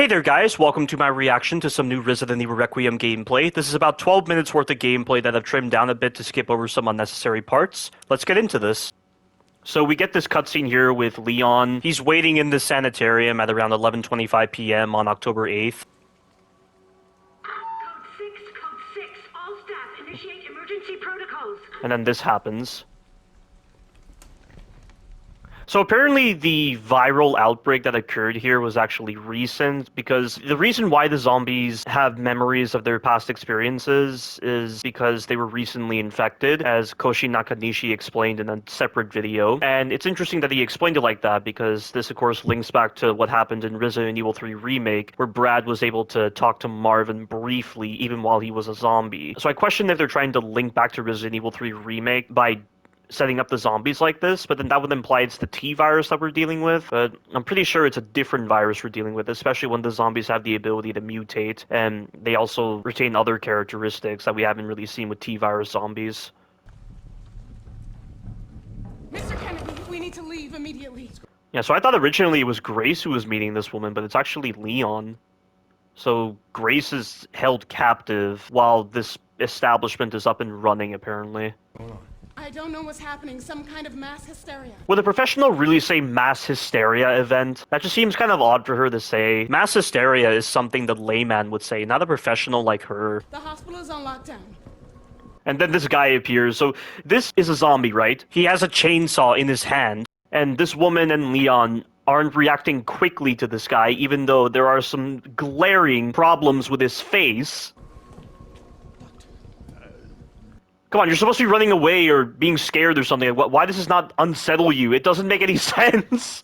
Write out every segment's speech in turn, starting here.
Hey there guys, welcome to my reaction to some new Resident Evil Requiem gameplay. This is about 12 minutes worth of gameplay that I've trimmed down a bit to skip over some unnecessary parts. Let's get into this. So we get this cutscene here with Leon. He's waiting in the sanitarium at around 11:25 p.m. on October 8th. Code 6, all staff initiate emergency protocols. And then this happens. So apparently the viral outbreak that occurred here was actually recent, because the reason why the zombies have memories of their past experiences is because they were recently infected, as Koshi Nakanishi explained in a separate video. And it's interesting that he explained it like that, because this of course links back to what happened in Resident Evil 3 Remake, where Brad was able to talk to Marvin briefly even while he was a zombie. So I question if they're trying to link back to Resident Evil 3 Remake by setting up the zombies like this, but then that would imply it's the T virus that we're dealing with, but I'm pretty sure it's a different virus we're dealing with, especially when the zombies have the ability to mutate, and they also retain other characteristics that we haven't really seen with T virus zombies. Mr. Kennedy, we need to leave immediately. Yeah, so I thought originally it was Grace who was meeting this woman, but it's actually Leon. So Grace is held captive while this establishment is up and running, apparently. I don't know what's happening, some kind of mass hysteria. Would a professional really say mass hysteria event? That just seems kind of odd for her to say. Mass hysteria is something the layman would say, not a professional like her. The hospital is on lockdown. And then this guy appears. So this is a zombie, right? He has a chainsaw in his hand. And this woman and Leon aren't reacting quickly to this guy, even though there are some glaring problems with his face. Come on, you're supposed to be running away or being scared or something. Why does this not unsettle you? It doesn't make any sense.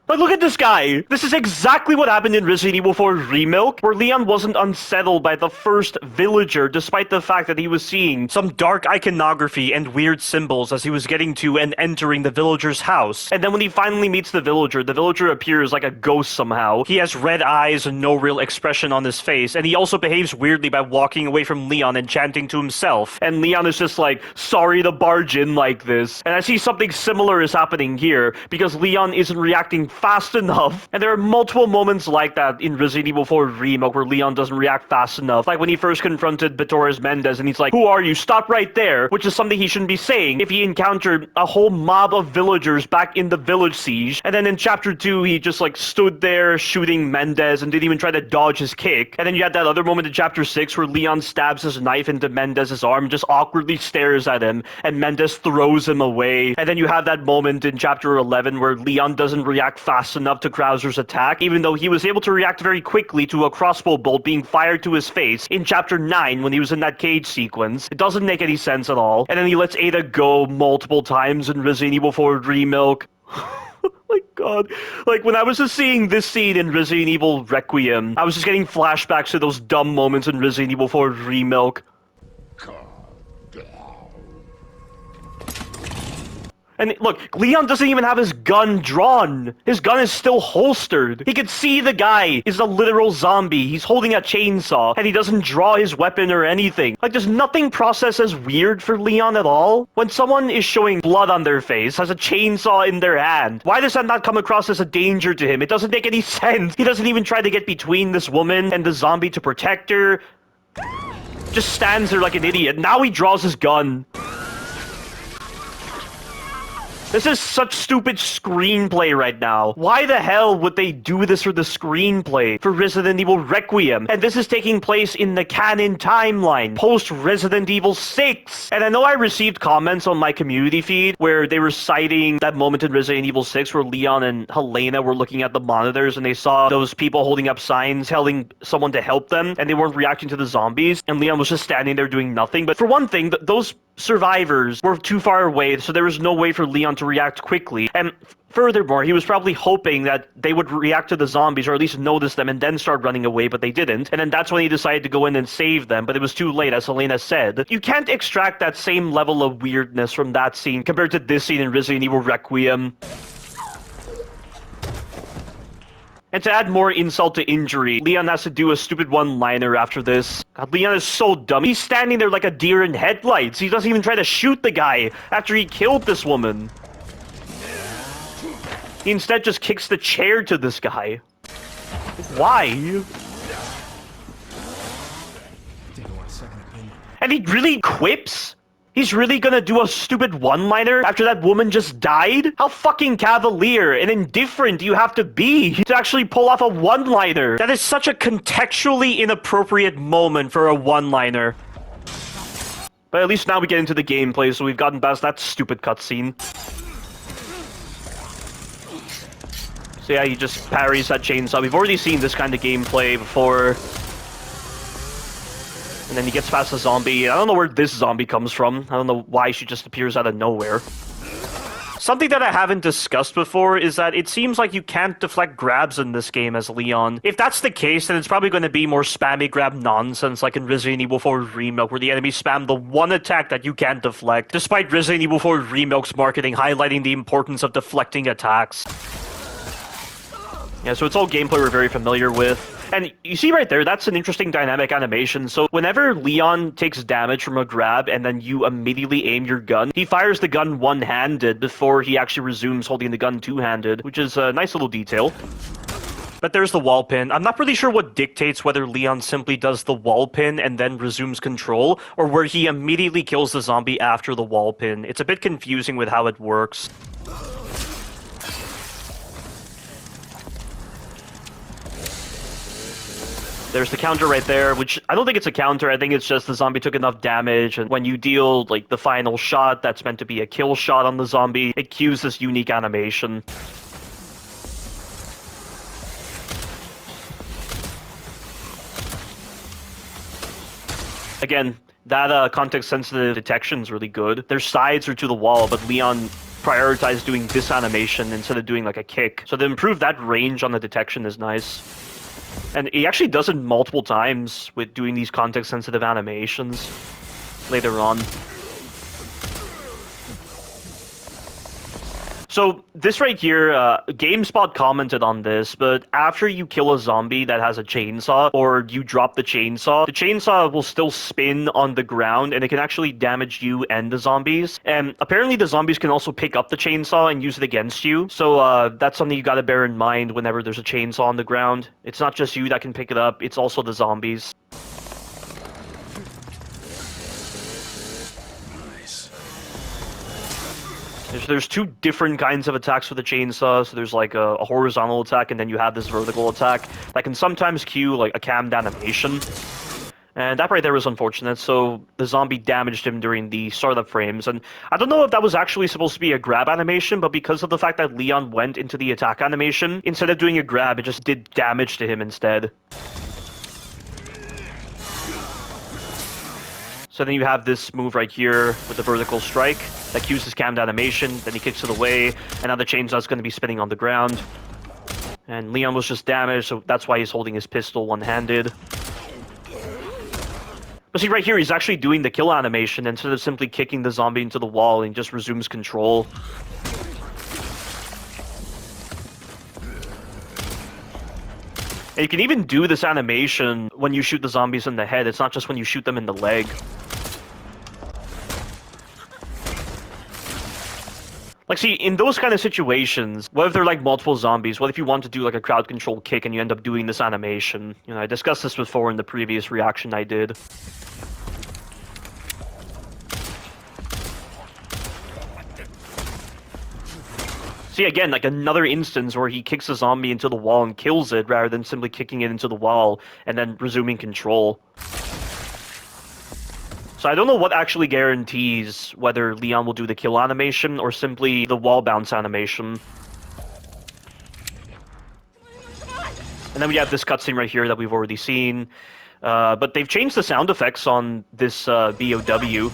Like, look at this guy! This is exactly what happened in Resident Evil 4 Remake, where Leon wasn't unsettled by the first villager, despite the fact that he was seeing some dark iconography and weird symbols as he was getting to and entering the villager's house. And then when he finally meets the villager appears like a ghost somehow. He has red eyes and no real expression on his face, and he also behaves weirdly by walking away from Leon and chanting to himself. And Leon is just like, sorry to barge in like this. And I see something similar is happening here, because Leon isn't reacting fast enough. And there are multiple moments like that in Resident Evil 4 Remake where Leon doesn't react fast enough. Like when he first confronted Torres Mendez and he's like, who are you? Stop right there. Which is something he shouldn't be saying if he encountered a whole mob of villagers back in the village siege. And then in chapter 2, he just like stood there shooting Mendez and didn't even try to dodge his kick. And then you had that other moment in chapter 6 where Leon stabs his knife into Mendez's arm and just awkwardly stares at him and Mendez throws him away. And then you have that moment in chapter 11 where Leon doesn't react fast enough to Krauser's attack, even though he was able to react very quickly to a crossbow bolt being fired to his face in chapter 9 when he was in that cage sequence. It doesn't make any sense at all. And then he lets Ada go multiple times in Resident Evil 4 Remake. Oh my god. Like, when I was just seeing this scene in Resident Evil Requiem, I was just getting flashbacks to those dumb moments in Resident Evil 4 Remake. And look, Leon doesn't even have his gun drawn. His gun is still holstered. He can see the guy is a literal zombie. He's holding a chainsaw, and he doesn't draw his weapon or anything. Like, there's nothing processed as weird for Leon at all. When someone is showing blood on their face, has a chainsaw in their hand, why does that not come across as a danger to him? It doesn't make any sense. He doesn't even try to get between this woman and the zombie to protect her. Just stands there like an idiot. Now he draws his gun. This is such stupid screenplay right now. Why the hell would they do this for the screenplay for Resident Evil Requiem? And this is taking place in the canon timeline, post-Resident Evil 6. And I know I received comments on my community feed where they were citing that moment in Resident Evil 6 where Leon and Helena were looking at the monitors and they saw those people holding up signs telling someone to help them, and they weren't reacting to the zombies, and Leon was just standing there doing nothing. But for one thing, those survivors were too far away, so there was no way for Leon to react quickly. And furthermore, he was probably hoping that they would react to the zombies or at least notice them and then start running away, but they didn't. And then that's when he decided to go in and save them, but it was too late, as Helena said. You can't extract that same level of weirdness from that scene compared to this scene in Resident Evil Requiem. And to add more insult to injury, Leon has to do a stupid one-liner after this. God, Leon is so dumb. He's standing there like a deer in headlights. He doesn't even try to shoot the guy after he killed this woman. He instead just kicks the chair to this guy. Why? And he really quips? He's really gonna do a stupid one-liner after that woman just died? How fucking cavalier and indifferent do you have to be to actually pull off a one-liner? That is such a contextually inappropriate moment for a one-liner. But at least now we get into the gameplay, so we've gotten past that stupid cutscene. So yeah, he just parries that chainsaw. We've already seen this kind of gameplay before. And then he gets past the zombie. I don't know where this zombie comes from. I don't know why she just appears out of nowhere. Something that I haven't discussed before is that it seems like you can't deflect grabs in this game as Leon. If that's the case, then it's probably going to be more spammy grab nonsense like in Resident Evil 4 Remake, where the enemies spam the one attack that you can't deflect, despite Resident Evil 4 Remake's marketing highlighting the importance of deflecting attacks. Yeah, so it's all gameplay we're very familiar with. And you see right there, that's an interesting dynamic animation. So whenever Leon takes damage from a grab and then you immediately aim your gun, he fires the gun one-handed before he actually resumes holding the gun two-handed, which is a nice little detail. But there's the wall pin. I'm not really sure what dictates whether Leon simply does the wall pin and then resumes control, or where he immediately kills the zombie after the wall pin. It's a bit confusing with how it works. There's the counter right there, which I don't think it's a counter. I think it's just the zombie took enough damage, and when you deal like the final shot that's meant to be a kill shot on the zombie, it cues this unique animation. Again, that context-sensitive detection is really good. Their sides are to the wall, but Leon prioritized doing this animation instead of doing like a kick. So to improve that range on the detection is nice. And he actually does it multiple times with doing these context-sensitive animations later on. So this right here, GameSpot commented on this, but after you kill a zombie that has a chainsaw, or you drop the chainsaw will still spin on the ground, and it can actually damage you and the zombies. And apparently the zombies can also pick up the chainsaw and use it against you. So that's something you gotta bear in mind whenever there's a chainsaw on the ground. It's not just you that can pick it up, it's also the zombies. There's two different kinds of attacks with the chainsaw. So there's like a horizontal attack, and then you have this vertical attack that can sometimes cue like a cammed animation. And that right there was unfortunate. So the zombie damaged him during the startup frames. And I don't know if that was actually supposed to be a grab animation, but because of the fact that Leon went into the attack animation, instead of doing a grab, it just did damage to him instead. So then you have this move right here with the vertical strike that cues his cammed animation, then he kicks it away, and now the chainsaw's going to be spinning on the ground. And Leon was just damaged, so that's why he's holding his pistol one-handed. But see, right here, he's actually doing the kill animation instead of simply kicking the zombie into the wall, and he just resumes control. And you can even do this animation when you shoot the zombies in the head. It's not just when you shoot them in the leg. Like, see, in those kind of situations, what if they're like multiple zombies? What if you want to do like a crowd control kick and you end up doing this animation? You know, I discussed this before in the previous reaction I did. See, again, like another instance where he kicks a zombie into the wall and kills it rather than simply kicking it into the wall and then resuming control. So I don't know what actually guarantees whether Leon will do the kill animation or simply the wall bounce animation. And then we have this cutscene right here that we've already seen. But they've changed the sound effects on this BOW.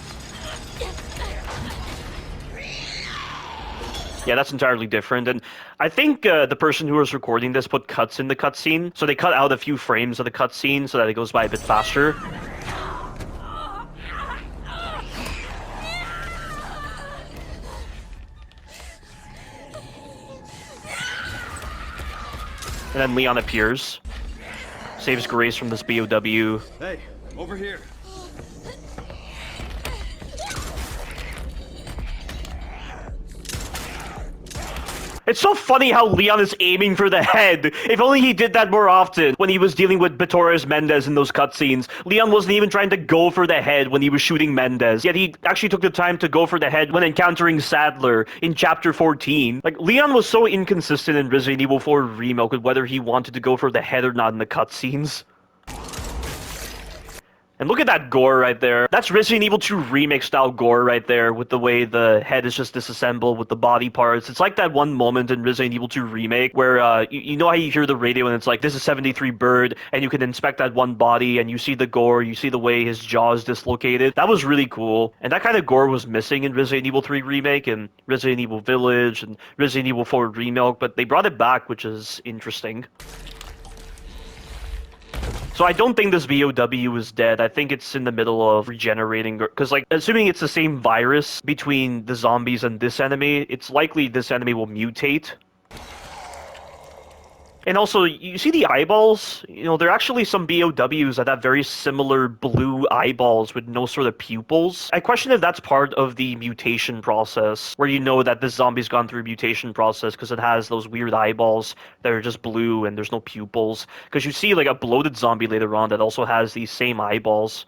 Yeah, that's entirely different. And I think the person who was recording this put cuts in the cutscene. So they cut out a few frames of the cutscene so that it goes by a bit faster. And then Leon appears, saves Grace from this BOW. Hey, over here. It's so funny how Leon is aiming for the head. If only he did that more often. When he was dealing with Torres Mendez in those cutscenes, Leon wasn't even trying to go for the head when he was shooting Mendez. Yet he actually took the time to go for the head when encountering Sadler in Chapter 14. Like, Leon was so inconsistent in Resident Evil 4 Remake with whether he wanted to go for the head or not in the cutscenes. And look at that gore right there. That's Resident Evil 2 Remake style gore right there, with the way the head is just disassembled with the body parts. It's like that one moment in Resident Evil 2 Remake where you know how you hear the radio and it's like, this is 73 Bird, and you can inspect that one body and you see the gore, you see the way his jaw is dislocated. That was really cool. And that kind of gore was missing in Resident Evil 3 Remake and Resident Evil Village and Resident Evil 4 Remake, but they brought it back, which is interesting. So I don't think this VOW is dead. I think it's in the middle of regenerating, because, like, assuming it's the same virus between the zombies and this enemy, it's likely this enemy will mutate. And also, you see the eyeballs? You know, there are actually some BOWs that have very similar blue eyeballs with no sort of pupils. I question if that's part of the mutation process, where you know that this zombie's gone through a mutation process because it has those weird eyeballs that are just blue and there's no pupils. Because you see, like, a bloated zombie later on that also has these same eyeballs.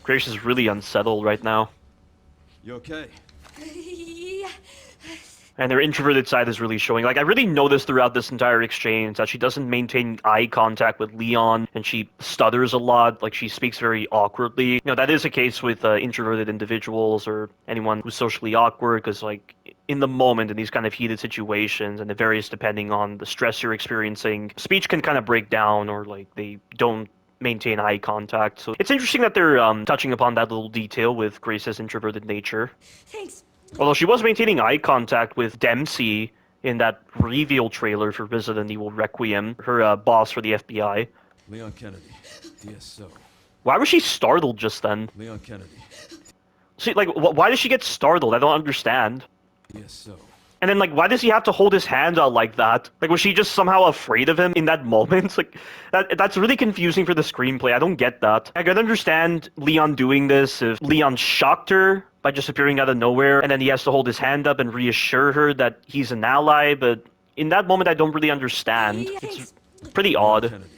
Grace is really unsettled right now. You okay? Yeah. And her introverted side is really showing. Like, I really noticed throughout this entire exchange that she doesn't maintain eye contact with Leon, and she stutters a lot. Like, she speaks very awkwardly. You know, that is a case with introverted individuals or anyone who's socially awkward, because, like, in the moment, in these kind of heated situations, and it varies depending on the stress you're experiencing, speech can kind of break down, or, like, they don't maintain eye contact. So it's interesting that they're touching upon that little detail with Grace's introverted nature. Thanks. Although she was maintaining eye contact with Dempsey in that reveal trailer for Resident Evil Requiem, her boss for the FBI. Leon Kennedy, DSO. Why was she startled just then? Leon Kennedy, See, like, why does she get startled? I don't understand. DSO. And then, like, why does he have to hold his hand out like that? Like, was she just somehow afraid of him in that moment? Like, that's really confusing for the screenplay. I don't get that. I can understand Leon doing this if Leon shocked her by just appearing out of nowhere, and then he has to hold his hand up and reassure her that he's an ally, but in that moment, I don't really understand. It's pretty odd. Kennedy,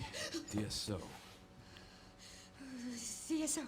DSO. CSO.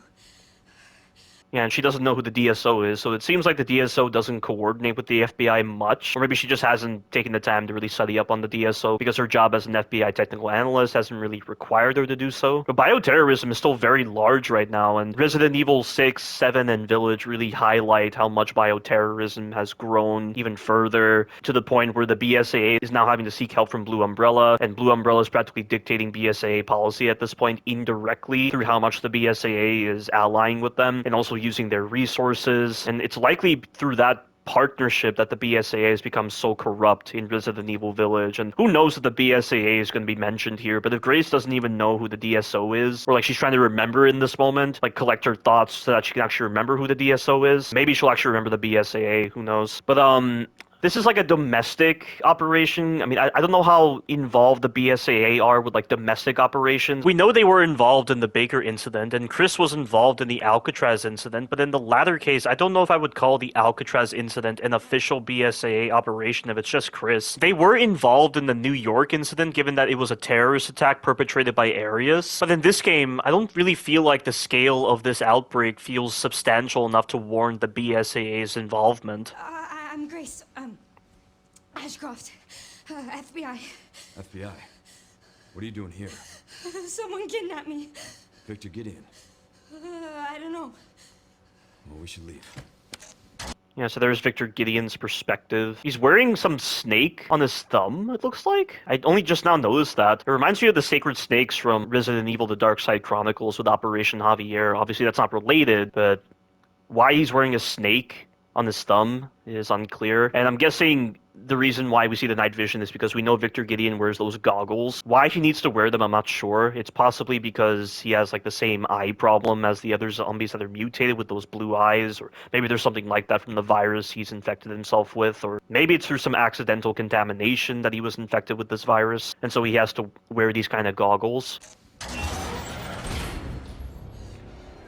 Yeah, and she doesn't know who the DSO is, so it seems like the DSO doesn't coordinate with the FBI much. Or maybe she just hasn't taken the time to really study up on the DSO because her job as an FBI technical analyst hasn't really required her to do so. But bioterrorism is still very large right now, and Resident Evil 6, 7, and Village really highlight how much bioterrorism has grown even further, to the point where the BSAA is now having to seek help from Blue Umbrella, and Blue Umbrella is practically dictating BSAA policy at this point indirectly through how much the BSAA is allying with them, and also using their resources. And it's likely through that partnership that the BSAA has become so corrupt in Resident Evil Village. And who knows if the BSAA is going to be mentioned here, but if Grace doesn't even know who the DSO is, or like she's trying to remember in this moment, like collect her thoughts so that she can actually remember who the DSO is, maybe she'll actually remember the BSAA, who knows. But this is like a domestic operation. I mean, I don't know how involved the BSAA are with like domestic operations. We know they were involved in the Baker incident, and Chris was involved in the Alcatraz incident, but in the latter case, I don't know if I would call the Alcatraz incident an official BSAA operation if it's just Chris. They were involved in the New York incident, given that it was a terrorist attack perpetrated by Arius. But in this game, I don't really feel like the scale of this outbreak feels substantial enough to warrant the BSAA's involvement. I'm Grace. Ashcroft. FBI. FBI. What are you doing here? Someone kidnapped me. Victor Gideon. I don't know. Well, we should leave. Yeah, so there's Victor Gideon's perspective. He's wearing some snake on his thumb, it looks like. I only just now noticed that. It reminds me of the sacred snakes from Resident Evil The Dark Side Chronicles with Operation Javier. Obviously, that's not related, but why he's wearing a snake on his thumb is unclear. And I'm guessing the reason why we see the night vision is because we know Victor Gideon wears those goggles. Why he needs to wear them, I'm not sure. It's possibly because he has like the same eye problem as the other zombies that are mutated with those blue eyes, or maybe there's something like that from the virus he's infected himself with, or maybe it's through some accidental contamination that he was infected with this virus, and so he has to wear these kind of goggles.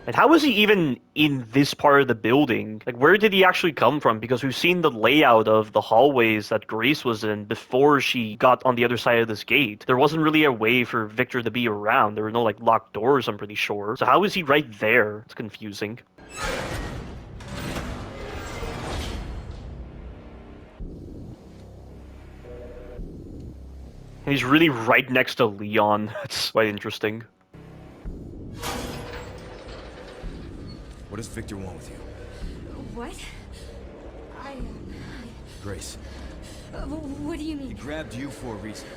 And how was he even in this part of the building? Like, where did he actually come from? Because we've seen the layout of the hallways that Grace was in before she got on the other side of this gate. There wasn't really a way for Victor to be around. There were no, like, locked doors, I'm pretty sure. So how is he right there? It's confusing. And he's really right next to Leon. That's quite interesting. What does Victor want with you? What? Grace. What do you He mean? grabbed you for a reason.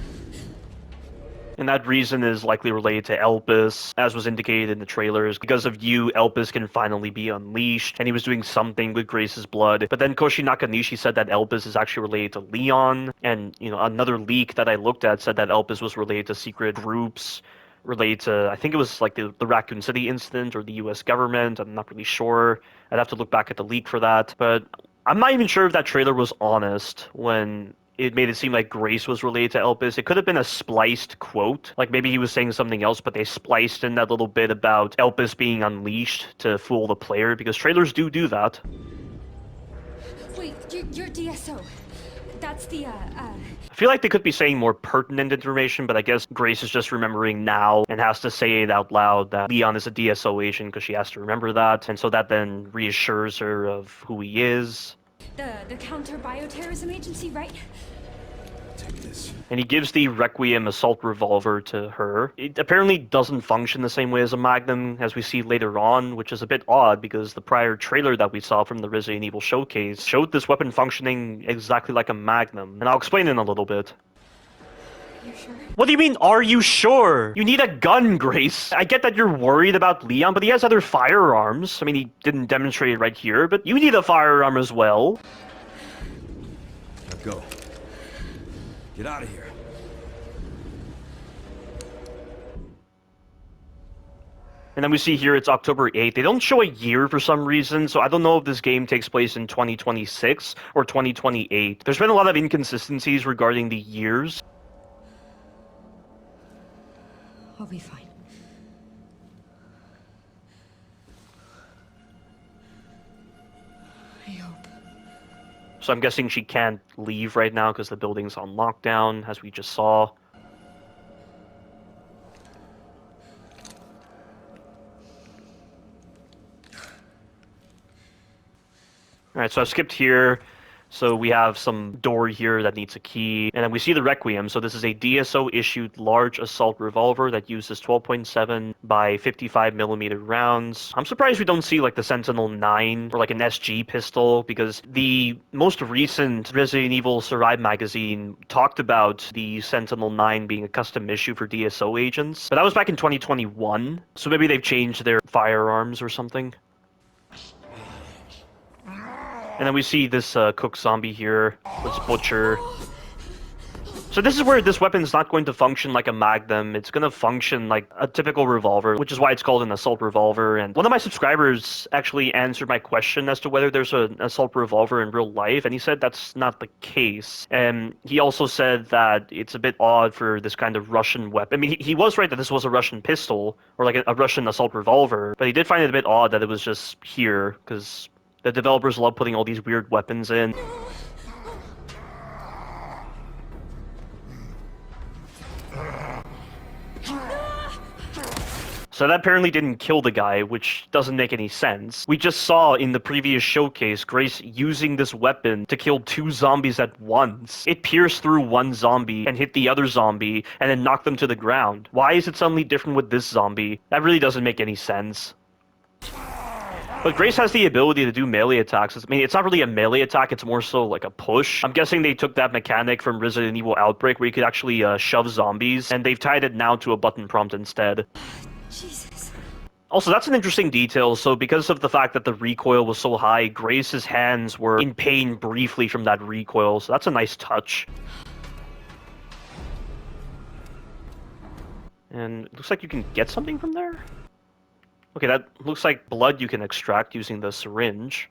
And that reason is likely related to Elpis, as was indicated in the trailers. Because of you, Elpis can finally be unleashed, and he was doing something with Grace's blood. But then Koshi Nakanishi said that Elpis is actually related to Leon, and, you know, another leak that I looked at said that Elpis was related to secret groups, related to, I think it was like the Raccoon City incident or the US government. I'm not really sure. I'd have to look back at the leak for that. But I'm not even sure if that trailer was honest when it made it seem like Grace was related to Elpis. It could have been a spliced quote. Like maybe he was saying something else, but they spliced in that little bit about Elpis being unleashed to fool the player, because trailers do that. Wait, you're DSO. That's the, I feel like they could be saying more pertinent information, but I guess Grace is just remembering now and has to say it out loud that Leon is a DSO agent because she has to remember that, and so that then reassures her of who he is. the counter-bioterrorism agency, right? Take this. And he gives the Requiem assault revolver to her. It apparently doesn't function the same way as a Magnum, as we see later on, which is a bit odd because the prior trailer that we saw from the Resident Evil showcase showed this weapon functioning exactly like a Magnum. And I'll explain in a little bit. You sure? What do you mean, are you sure? You need a gun, Grace. I get that you're worried about Leon, but he has other firearms. I mean, he didn't demonstrate it right here, but you need a firearm as well. Now go. Get out of here. And then we see here it's October 8th. They don't show a year for some reason, so I don't know if this game takes place in 2026 or 2028. There's been a lot of inconsistencies regarding the years. I'll be fine. I hope. So I'm guessing she can't leave right now because the building's on lockdown, as we just saw. Alright, so I've skipped here. So we have some door here that needs a key, and then we see the Requiem. So this is a DSO-issued large assault revolver that uses 12.7 by 55 millimeter rounds. I'm surprised we don't see like the Sentinel-9 or like an SG pistol, because the most recent Resident Evil Survive magazine talked about the Sentinel-9 being a custom issue for DSO agents, but that was back in 2021. So maybe they've changed their firearms or something. And then we see this cook zombie here, this butcher. So this is where this weapon is not going to function like a Magnum. It's going to function like a typical revolver, which is why it's called an assault revolver. And one of my subscribers actually answered my question as to whether there's an assault revolver in real life, and he said that's not the case. And he also said that it's a bit odd for this kind of Russian weapon. I mean, he was right that this was a Russian pistol, or like a Russian assault revolver, but he did find it a bit odd that it was just here, because the developers love putting all these weird weapons in. So that apparently didn't kill the guy, which doesn't make any sense. We just saw in the previous showcase Grace using this weapon to kill 2 zombies at once. It pierced through one zombie and hit the other zombie and then knocked them to the ground. Why is it suddenly different with this zombie? That really doesn't make any sense. But Grace has the ability to do melee attacks. I mean, it's not really a melee attack, it's more so like a push. I'm guessing they took that mechanic from Resident Evil Outbreak where you could actually shove zombies, and they've tied it now to a button prompt instead. Jesus. Also, that's an interesting detail. So because of the fact that the recoil was so high, Grace's hands were in pain briefly from that recoil, so that's a nice touch. And it looks like you can get something from there? Okay, that looks like blood you can extract using the syringe.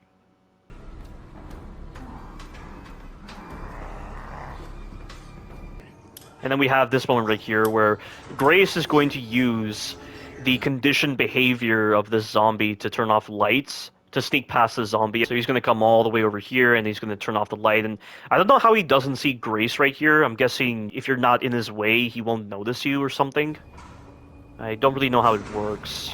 And then we have this moment right here where Grace is going to use the conditioned behavior of this zombie to turn off lights to sneak past the zombie. So he's going to come all the way over here and he's going to turn off the light. And I don't know how he doesn't see Grace right here. I'm guessing if you're not in his way, he won't notice you or something. I don't really know how it works.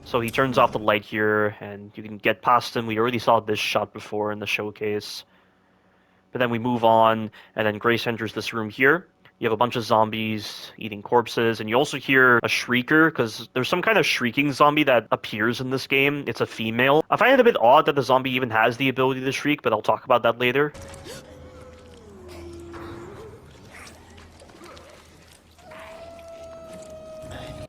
So he turns off the light here and you can get past him. We already saw this shot before in the showcase. But then we move on, and then Grace enters this room here. You have a bunch of zombies eating corpses, and you also hear a shrieker, because there's some kind of shrieking zombie that appears in this game. It's a female. I find it a bit odd that the zombie even has the ability to shriek, but I'll talk about that later.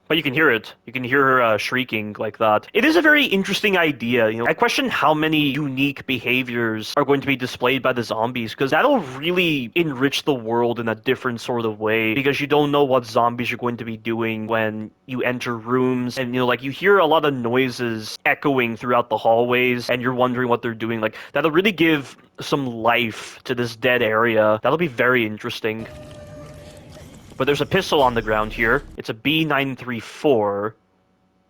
But you can hear it. You can hear her shrieking like that. It is a very interesting idea. You know, I question how many unique behaviors are going to be displayed by the zombies, because that'll really enrich the world in a different sort of way, because you don't know what zombies are going to be doing when you enter rooms, and you know, like, you hear a lot of noises echoing throughout the hallways, and you're wondering what they're doing. Like, that'll really give some life to this dead area. That'll be very interesting. But there's a pistol on the ground here. It's a B934,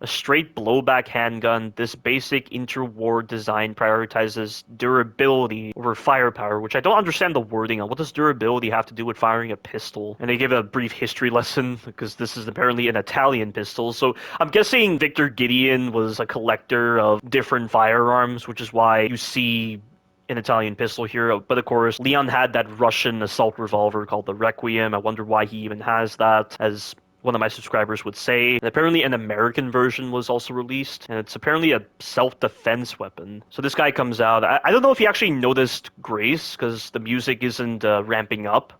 a straight blowback handgun. This basic interwar design prioritizes durability over firepower, which I don't understand the wording on. What does durability have to do with firing a pistol? And they give a brief history lesson, because this is apparently an Italian pistol. So I'm guessing Victor Gideon was a collector of different firearms, which is why you see an Italian pistol here. But of course, Leon had that Russian assault revolver called the Requiem. I wonder why he even has that, as one of my subscribers would say. And apparently an American version was also released, and it's apparently a self-defense weapon. So this guy comes out. I don't know if he actually noticed Grace, because the music isn't ramping up.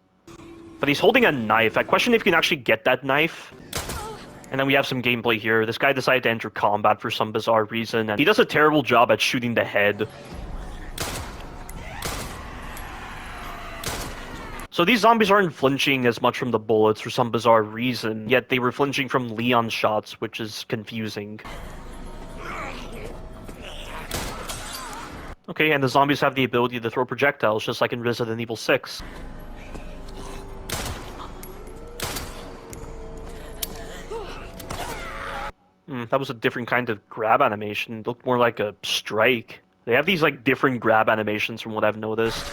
But he's holding a knife. I question if you can actually get that knife. And then we have some gameplay here. This guy decided to enter combat for some bizarre reason, and he does a terrible job at shooting the head. So these zombies aren't flinching as much from the bullets for some bizarre reason, yet they were flinching from Leon's shots, which is confusing. Okay, and the zombies have the ability to throw projectiles, just like in Resident Evil 6. That was a different kind of grab animation. It looked more like a strike. They have these, like, different grab animations from what I've noticed.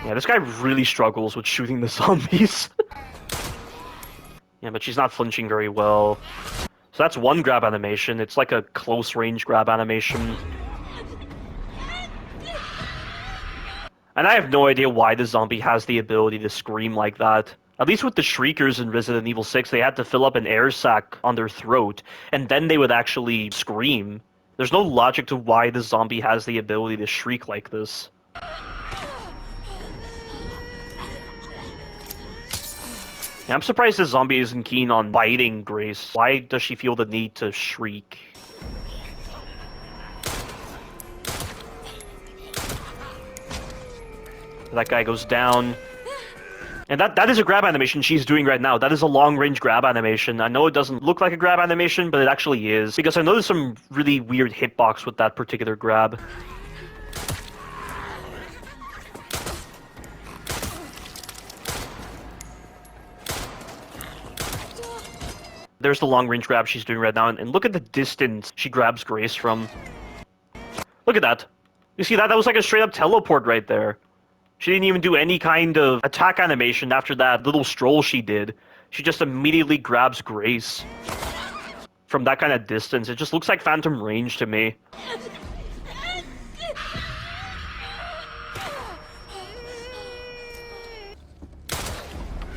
Yeah, this guy really struggles with shooting the zombies. Yeah, but she's not flinching very well. So that's one grab animation. It's like a close-range grab animation. And I have no idea why the zombie has the ability to scream like that. At least with the Shriekers in Resident Evil 6, they had to fill up an air sac on their throat, and then they would actually scream. There's no logic to why the zombie has the ability to shriek like this. Yeah, I'm surprised this zombie isn't keen on biting Grace. Why does she feel the need to shriek? That guy goes down. And that is a grab animation she's doing right now. That is a long-range grab animation. I know it doesn't look like a grab animation, but it actually is. Because I know there's some really weird hitbox with that particular grab. There's the long-range grab she's doing right now, and look at the distance she grabs Grace from. Look at that. You see that? That was like a straight-up teleport right there. She didn't even do any kind of attack animation after that little stroll she did. She just immediately grabs Grace. From that kind of distance, it just looks like phantom range to me.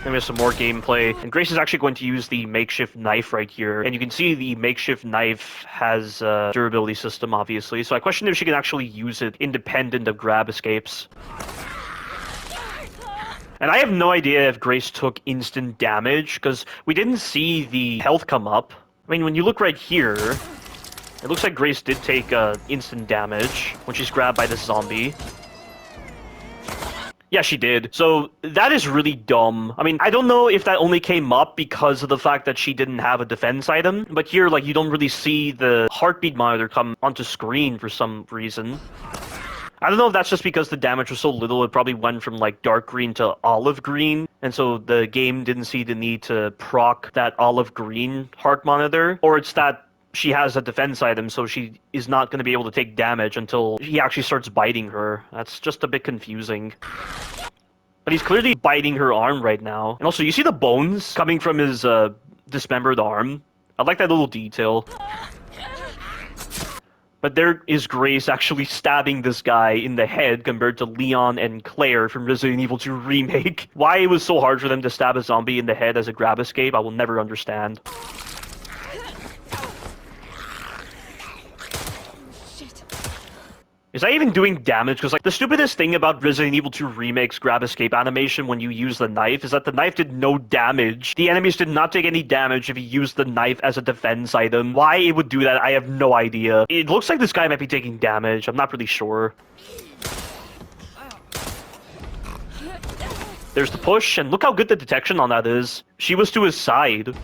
And we have some more gameplay. And Grace is actually going to use the makeshift knife right here. And you can see the makeshift knife has a durability system, obviously. So I question if she can actually use it independent of grab escapes. And I have no idea if Grace took instant damage, because we didn't see the health come up. I mean, when you look right here, it looks like Grace did take instant damage when she's grabbed by this zombie. Yeah, she did. So that is really dumb. I mean, I don't know if that only came up because of the fact that she didn't have a defense item, but here, like, you don't really see the heartbeat monitor come onto screen for some reason. I don't know if that's just because the damage was so little, it probably went from, like, dark green to olive green, and so the game didn't see the need to proc that olive green heart monitor, or it's that she has a defense item, so she is not going to be able to take damage until he actually starts biting her. That's just a bit confusing. But he's clearly biting her arm right now. And also, you see the bones coming from his dismembered arm? I like that little detail. But there is Grace actually stabbing this guy in the head compared to Leon and Claire from Resident Evil 2 Remake. Why it was so hard for them to stab a zombie in the head as a grab escape, I will never understand. Is that even doing damage? Because, like, the stupidest thing about Resident Evil 2 Remake's grab escape animation when you use the knife is that the knife did no damage. The enemies did not take any damage if you used the knife as a defense item. Why it would do that, I have no idea. It looks like this guy might be taking damage. I'm not really sure. There's the push, and look how good the detection on that is. She was to his side.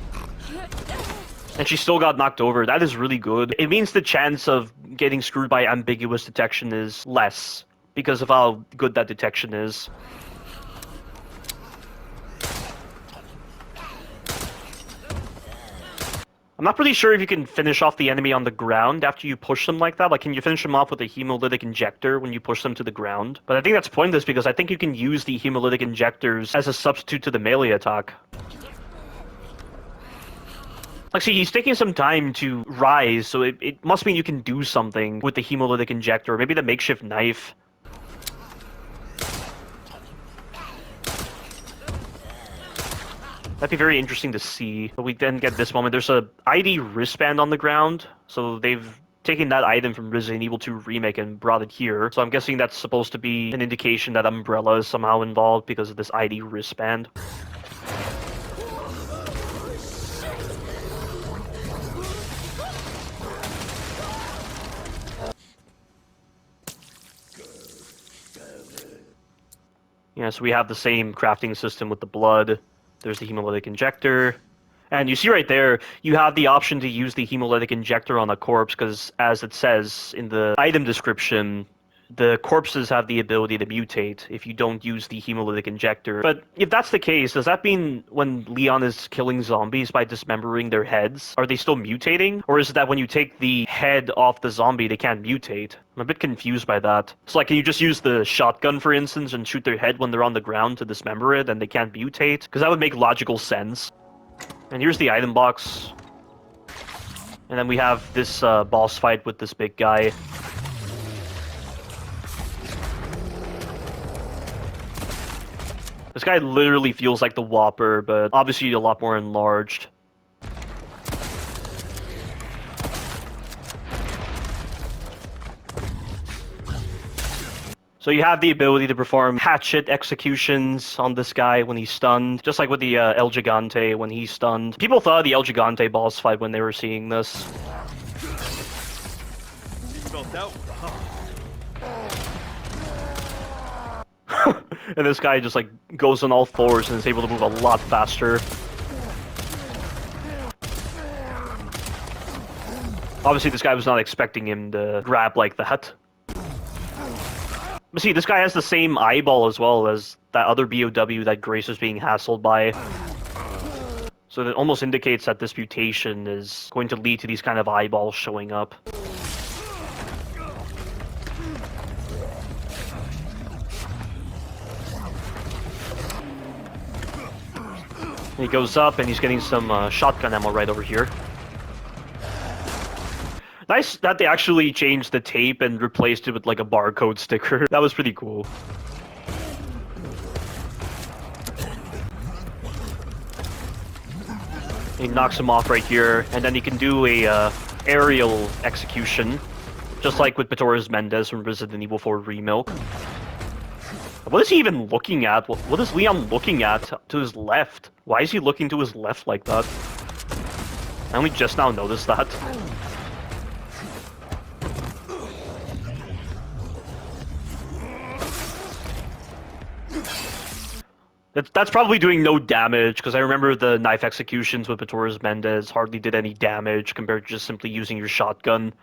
And she still got knocked over. That is really good. It means the chance of getting screwed by ambiguous detection is less because of how good that detection is. I'm not pretty sure if you can finish off the enemy on the ground after you push them like that. Like, can you finish them off with a hemolytic injector when you push them to the ground? But I think that's pointless because I think you can use the hemolytic injectors as a substitute to the melee attack. Like, see, he's taking some time to rise, so it must mean you can do something with the hemolytic injector, or maybe the makeshift knife. That'd be very interesting to see. But we then get this moment. There's a ID wristband on the ground, so they've taken that item from Resident Evil 2 Remake and brought it here. So I'm guessing that's supposed to be an indication that Umbrella is somehow involved because of this ID wristband. Yeah, so we have the same crafting system with the blood. There's the hemolytic injector. And you see right there, you have the option to use the hemolytic injector on a corpse because, as it says in the item description, the corpses have the ability to mutate if you don't use the hemolytic injector. But if that's the case, does that mean when Leon is killing zombies by dismembering their heads, are they still mutating? Or is it that when you take the head off the zombie, they can't mutate? I'm a bit confused by that. So, like, can you just use the shotgun, for instance, and shoot their head when they're on the ground to dismember it and they can't mutate? Because that would make logical sense. And here's the item box. And then we have this boss fight with this big guy. This guy literally feels like the Whopper, but obviously a lot more enlarged. So you have the ability to perform hatchet executions on this guy when he's stunned, just like with the El Gigante when he's stunned. People thought of the El Gigante boss fight when they were seeing this. Felt that one, huh? And this guy just, like, goes on all fours and is able to move a lot faster. Obviously, this guy was not expecting him to grab like that. But see, this guy has the same eyeball as well as that other BOW that Grace is being hassled by. So that almost indicates that this mutation is going to lead to these kind of eyeballs showing up. He goes up and he's getting some shotgun ammo right over here. Nice that they actually changed the tape and replaced it with like a barcode sticker. That was pretty cool. He knocks him off right here, and then he can do a aerial execution, just like with Torres Mendez from Resident Evil 4 Remake. What is he even looking at? What is Leon looking at to his left? Why is he looking to his left like that? I only just now noticed that. That's probably doing no damage, because I remember the knife executions with Torres Mendez hardly did any damage compared to just simply using your shotgun.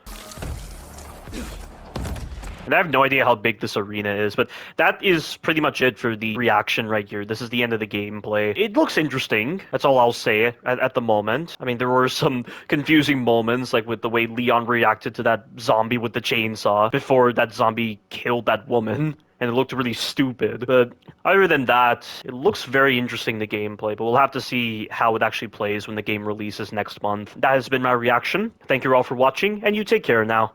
And I have no idea how big this arena is, but that is pretty much it for the reaction right here. This is the end of the gameplay. It looks interesting. That's all I'll say at the moment. I mean, there were some confusing moments, like with the way Leon reacted to that zombie with the chainsaw before that zombie killed that woman. And it looked really stupid. But other than that, it looks very interesting, the gameplay. But we'll have to see how it actually plays when the game releases next month. That has been my reaction. Thank you all for watching, and you take care now.